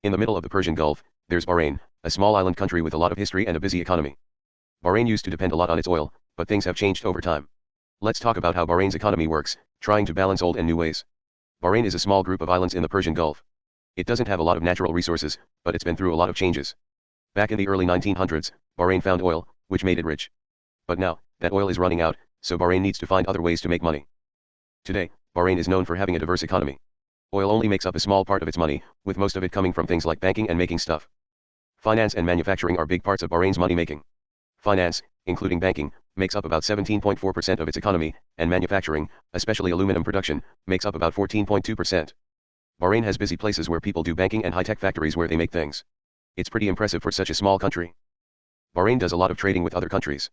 In the middle of the Persian Gulf, there's Bahrain, a small island country with a lot of history and a busy economy. Bahrain used to depend a lot on its oil, but things have changed over time. Let's talk about how Bahrain's economy works, trying to balance old and new ways. Bahrain is a small group of islands in the Persian Gulf. It doesn't have a lot of natural resources, but it's been through a lot of changes. Back in the early 1900s, Bahrain found oil, which made it rich. But now, that oil is running out, so Bahrain needs to find other ways to make money. Today, Bahrain is known for having a diverse economy. Oil only makes up a small part of its money, with most of it coming from things like banking and making stuff. Finance and manufacturing are big parts of Bahrain's money making. Finance, including banking, makes up about 17.4% of its economy, and manufacturing, especially aluminum production, makes up about 14.2%. Bahrain has busy places where people do banking and high-tech factories where they make things. It's pretty impressive for such a small country. Bahrain does a lot of trading with other countries.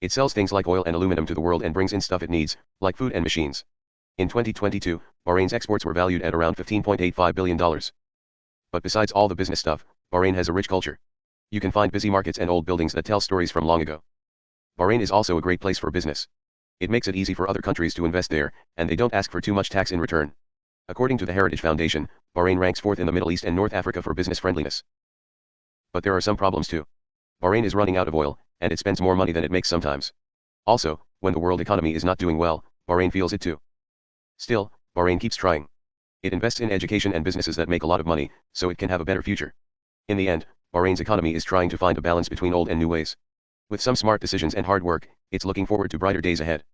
It sells things like oil and aluminum to the world and brings in stuff it needs, like food and machines. In 2022, Bahrain's exports were valued at around $15.85 billion. But besides all the business stuff, Bahrain has a rich culture. You can find busy markets and old buildings that tell stories from long ago. Bahrain is also a great place for business. It makes it easy for other countries to invest there, and they don't ask for too much tax in return. According to the Heritage Foundation, Bahrain ranks 4th in the Middle East and North Africa for business friendliness. But there are some problems too. Bahrain is running out of oil, and it spends more money than it makes sometimes. Also, when the world economy is not doing well, Bahrain feels it too. Still, Bahrain keeps trying. It invests in education and businesses that make a lot of money, so it can have a better future. In the end, Bahrain's economy is trying to find a balance between old and new ways. With some smart decisions and hard work, it's looking forward to brighter days ahead.